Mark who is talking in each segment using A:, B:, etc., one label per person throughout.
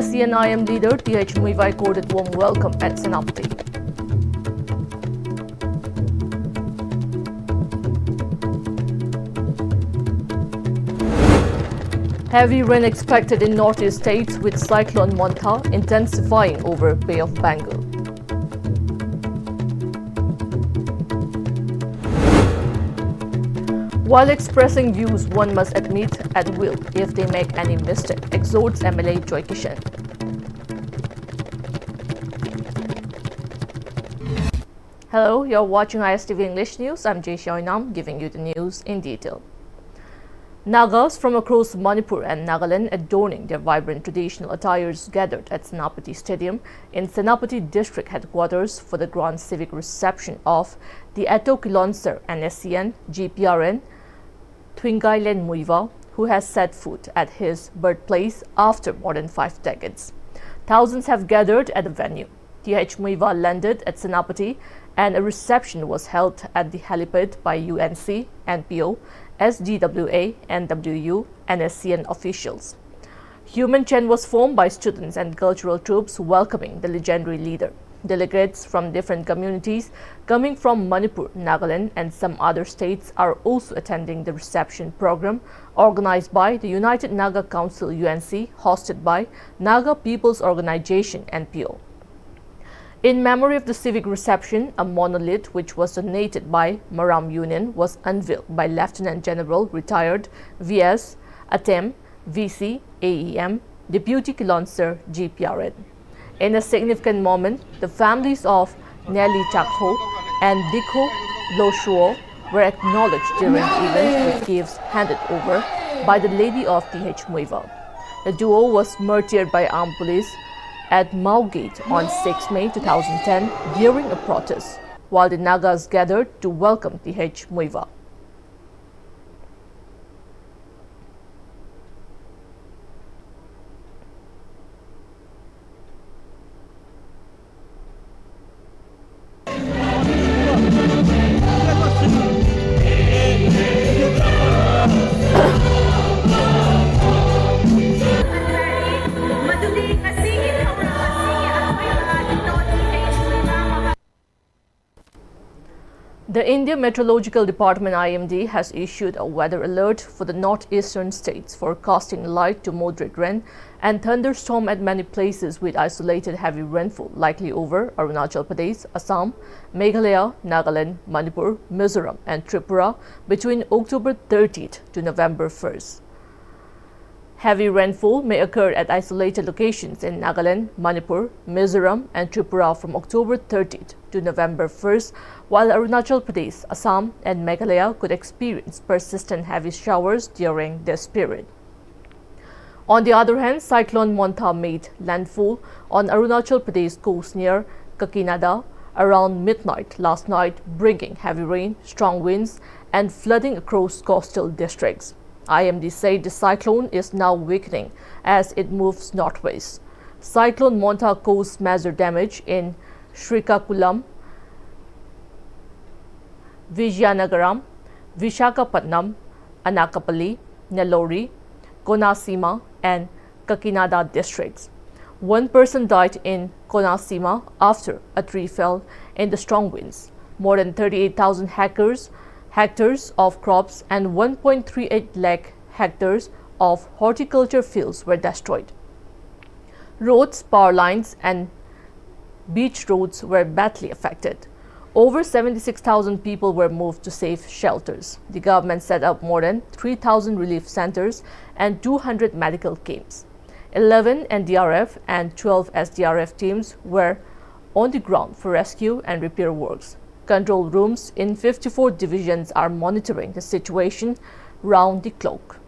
A: NSCN-IM leader Pm-Istv accorded warm welcome at Senapati. Heavy rain expected in northeast states with cyclone Montha intensifying over Bay of Bengal. While expressing views, one must admit at will if they make any mistake, exhorts MLA Joy Kishan. Hello, you're watching ISTV English News. I'm Jay Xiaoinam giving you the news in detail. Nagas from across Manipur and Nagaland adorning their vibrant traditional attires gathered at Senapati Stadium in Senapati District Headquarters for the grand civic reception of the Ato Kilonser NSCN GPRN Thwingailen Muiva, who has set foot at his birthplace after more than 5 decades. Thousands have gathered at the venue. TH Muiva landed at Senapati and a reception was held at the helipad by UNC, NPO, SGWA, NWU, NSCN officials. Human chain was formed by students and cultural troops welcoming the legendary leader. Delegates from different communities coming from Manipur, Nagaland and some other states are also attending the reception program organized by the United Naga Council UNC, hosted by Naga People's Organization NPO. In memory of the civic reception, a monolith which was donated by Maram Union was unveiled by Lieutenant General retired V.S. Atem, VC, AEM, Deputy Kilonser, GPRN. In a significant moment, the families of Nelly Chakho and Dikho Loshuo were acknowledged during the event with gifts handed over by the Lady of TH Muiva. The duo was murdered by armed police at Mao Gate on 6 May 2010 during a protest, while the Nagas gathered to welcome TH Muiva. The India Meteorological Department IMD has issued a weather alert for the northeastern states, forecasting light to moderate rain and thunderstorm at many places with isolated heavy rainfall likely over Arunachal Pradesh, Assam, Meghalaya, Nagaland, Manipur, Mizoram and Tripura between October 30th to November 1st. Heavy rainfall may occur at isolated locations in Nagaland, Manipur, Mizoram and Tripura from October 30th to November 1st, while Arunachal Pradesh, Assam and Meghalaya could experience persistent heavy showers during this period. On the other hand, Cyclone Montha made landfall on Arunachal Pradesh coast near Kakinada around midnight last night, bringing heavy rain, strong winds and flooding across coastal districts. IMD said the cyclone is now weakening as it moves northwest. Cyclone Montha caused major damage in Srikakulam, Vijayanagaram, Vishakhapatnam, Anakapalli, Nellore, Konasima and Kakinada districts. One person died in Konasima after a tree fell in the strong winds. More than 38,000 hectares of crops and 1.38 lakh hectares of horticulture fields were destroyed. Roads, power lines and beach roads were badly affected. Over 76,000 people were moved to safe shelters. The government set up more than 3,000 relief centers and 200 medical camps. 11 NDRF and 12 SDRF teams were on the ground for rescue and repair works. Control rooms in 54 divisions are monitoring the situation round the clock.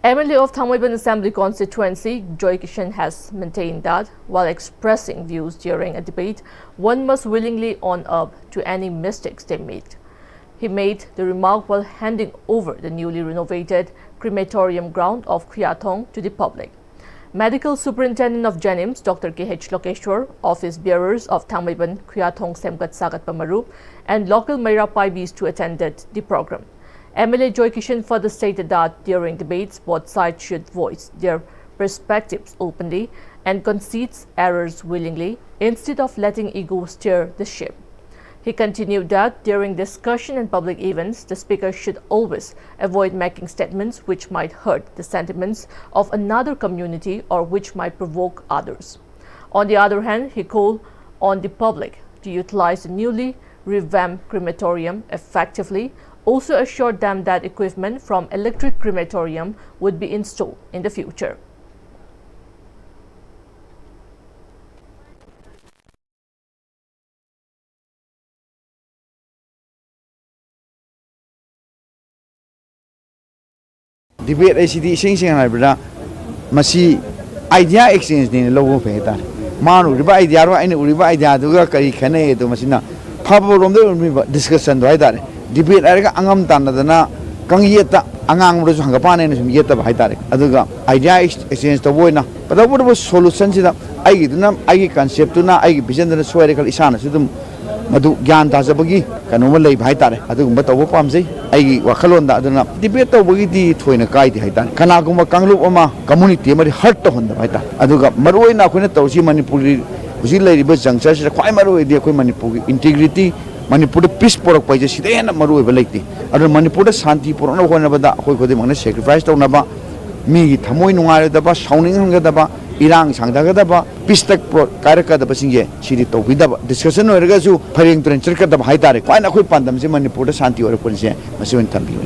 A: MLA of Thamaiban Assembly constituency, Joy Kishan, has maintained that while expressing views during a debate, one must willingly own up to any mistakes they made. He made the remark while handing over the newly renovated crematorium ground of Khyathong to the public. Medical Superintendent of Janims, Dr. K.H. Lokeshwar, office bearers of Thamaiban, Khyathong Semgat Sagat Pamaru, and local Maira Paibis to attended the program. MLA Joy Kishan further stated that during debates, both sides should voice their perspectives openly and concede errors willingly instead of letting ego steer the ship. He continued that during discussion and public events, the speaker should always avoid making statements which might hurt the sentiments of another community or which might provoke others. On the other hand, he called on the public to utilize the newly revamped crematorium effectively, also assured them that equipment from electric crematorium would be installed in the future.
B: Debate ICT sing haibra masi idea exchange ni logo pheta manu riba idea ro aina uriba idea duga kari khane do masina phabo rom de discussion do haidare debate arga angam tanadana kangyeta angang ro hanga pane ne sum yeta haidare aduga idea exchange to boina pada bodo solution sida ai duna ai concept tuna ai vision dana soire kal isana sidum madu gyan ta jabagi kanoma lei bhai tare adugumba tawbo pamjai ai wakhalon da aduna debate tawbagi di thoina kai di haita kana gumba kanglup ama community mari hurt to honda bhaita aduga maroi na khoina tawsi manipuri huji lei riba jangcha se khwai maroi di khoi manipuri integrity manipur peace porak paije sidai na maroi ba leiti adu manipur shanti porona khona bada khoi khode mangna sacrifice tawna ba mi thamoi nungai da ba sauning hanga da ba irang sangdaga ba pistak pro karaka da basingye siri tawbida discussion orga su pharing tren cerka da haitare kwaina khoi pandam se manipur da shanti or polise masun thambi.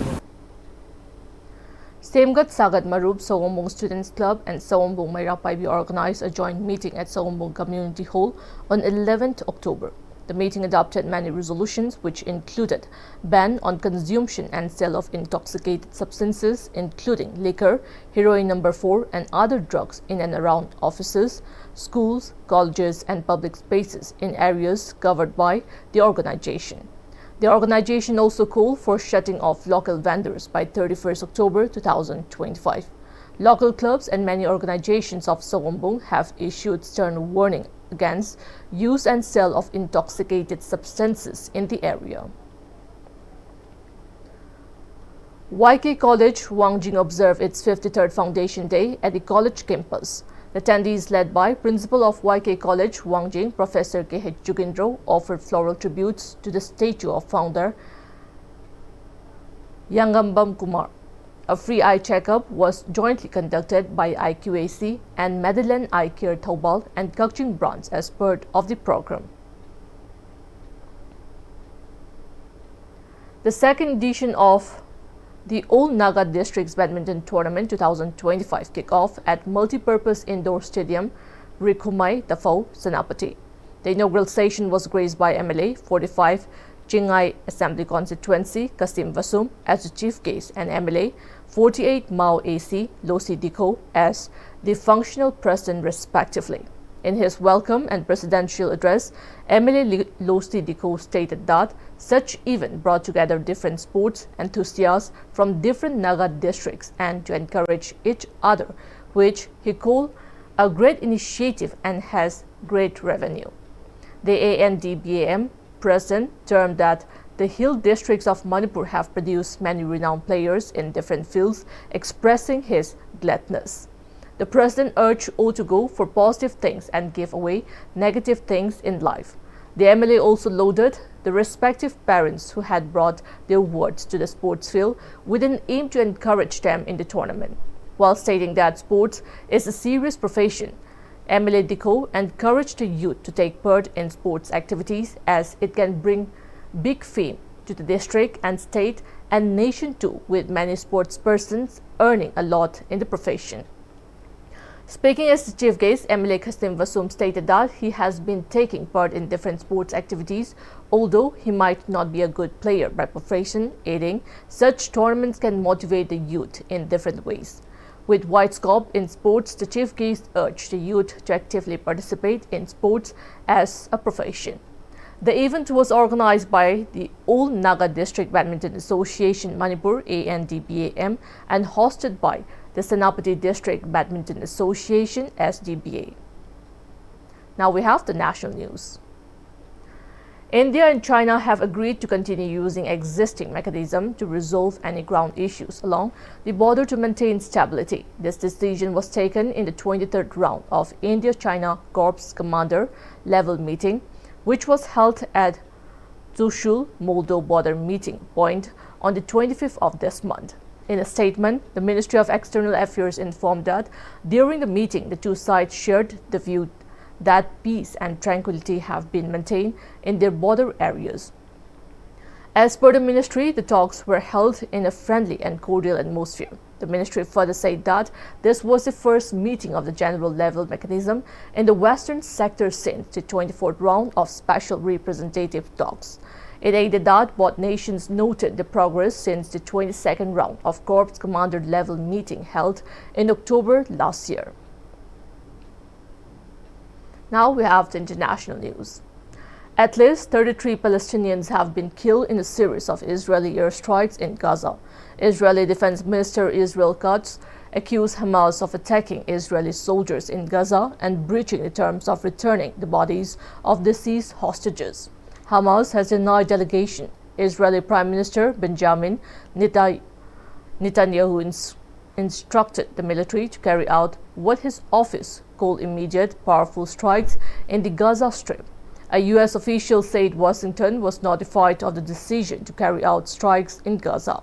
A: Semgat Sagat Marub Sowombong Students Club and Sowombong Maira Paibi organized a joint meeting at Sowombong Community Hall on 11th October. The meeting adopted many resolutions which included ban on consumption and sale of intoxicated substances including liquor, heroin number 4 and other drugs in and around offices, schools, colleges and public spaces in areas covered by the organization. The organization also called for shutting off local vendors by 31st October 2025. Local clubs and many organizations of Sowombong have issued stern warning against use and sale of intoxicated substances in the area. YK College, Wangjing observed its 53rd Foundation Day at the college campus. The attendees led by Principal of YK College, Wangjing, Professor K.H. Jugindro, offered floral tributes to the statue of founder Yangambam Kumar. A free eye checkup was jointly conducted by IQAC and Madeline Eye Care Thobal and Kakching Branch as part of the program. The second edition of the All Naga Districts Badminton Tournament 2025 kick-off at Multipurpose Indoor Stadium, Rikumai, Tafau, Senapati. The inaugural session was graced by MLA 45 Chingai Assembly Constituency, Kasim Vasum as the chief guest and MLA 48 Mao AC, Losi Diko as the functional president respectively. In his welcome and presidential address, MLA Losi Diko stated that such event brought together different sports enthusiasts from different Naga districts and to encourage each other, which he called a great initiative and has great revenue. The ANDBAM president termed that the hill districts of Manipur have produced many renowned players in different fields, expressing his gladness. The president urged all to go for positive things and give away negative things in life. The MLA also lauded the respective parents who had brought their wards to the sports field with an aim to encourage them in the tournament. While stating that sports is a serious profession, MLA Diko encouraged the youth to take part in sports activities as it can bring big fame to the district and state and nation too, with many sports persons earning a lot in the profession. Speaking as the chief guest, MLA Kasim Vasum stated that he has been taking part in different sports activities, although he might not be a good player by profession, aiding such tournaments can motivate the youth in different ways. With wide scope in sports, the chief guest urged the youth to actively participate in sports as a profession. The event was organized by the All Naga District Badminton Association Manipur ANDBAM and hosted by the Senapati District Badminton Association SDBA. Now we have the national news. India and China have agreed to continue using existing mechanism to resolve any ground issues along the border to maintain stability. This decision was taken in the 23rd round of India-China Corps Commander level meeting, which was held at Chushul-Moldo border meeting point on the 25th of this month. In a statement, the Ministry of External Affairs informed that during the meeting, the two sides shared the view that peace and tranquility have been maintained in their border areas. As per the ministry, the talks were held in a friendly and cordial atmosphere. The ministry further said that this was the first meeting of the general level mechanism in the Western sector since the 24th round of special representative talks. It added that both nations noted the progress since the 22nd round of Corps Commander level meeting held in October last year. Now we have the international news. At least 33 Palestinians have been killed in a series of Israeli airstrikes in Gaza. Israeli Defense Minister Israel Katz accused Hamas of attacking Israeli soldiers in Gaza and breaching the terms of returning the bodies of deceased hostages. Hamas has denied allegation. Israeli Prime Minister Benjamin Netanyahu instructed the military to carry out what his office called immediate, powerful strikes in the Gaza Strip. A U.S. official said Washington was notified of the decision to carry out strikes in Gaza.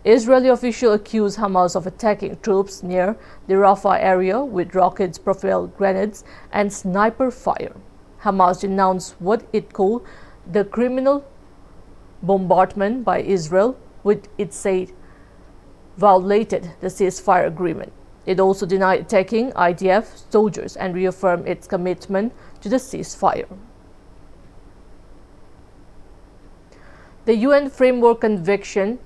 A: Israeli officials accused Hamas of attacking troops near the Rafah area with rockets, propelled grenades, and sniper fire. Hamas denounced what it called the criminal bombardment by Israel, which it said violated the ceasefire agreement. It also denied attacking IDF soldiers and reaffirmed its commitment to the ceasefire. The UN Framework Convention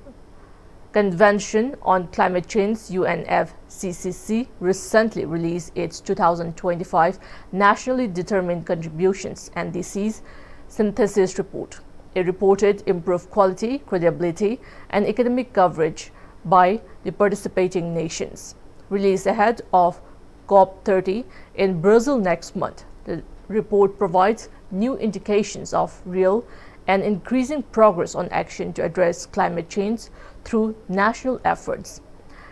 A: on Climate Change (UNFCCC) recently released its 2025 Nationally Determined Contributions (NDCs) synthesis report. It reported improved quality, credibility, and economic coverage by the participating nations. Released ahead of COP30 in Brazil next month, the report provides new indications of real and increasing progress on action to address climate change through national efforts.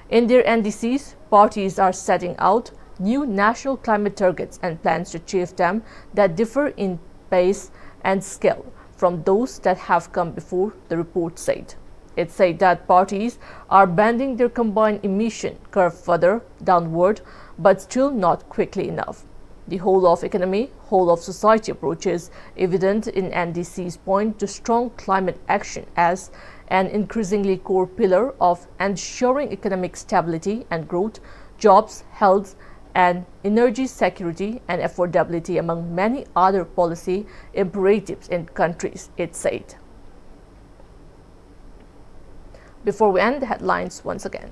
A: In their NDCs, parties are setting out new national climate targets and plans to achieve them that differ in pace and scale from those that have come before, the report said. It said that parties are bending their combined emission curve further downward, but still not quickly enough. The whole of economy, whole of society approaches evident in NDCs point to strong climate action as an increasingly core pillar of ensuring economic stability and growth, jobs, health, and energy security and affordability among many other policy imperatives in countries, it said. Before we end, the headlines once again.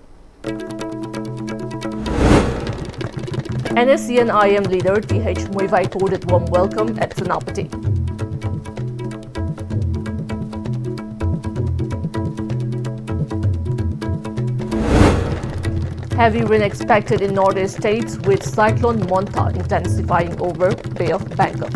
A: NSCN-IM leader T.H. Muivai accorded warm welcome at Senapati. Heavy rain expected in northeast states with cyclone Monta intensifying over Bay of Bengal.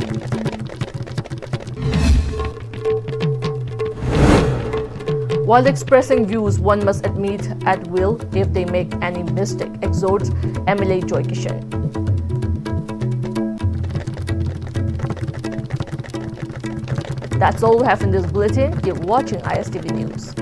A: While expressing views, one must admit at will if they make any mistake, exhorts MLA Joy Kishan. That's all we have in this bulletin. Keep watching ISTV News.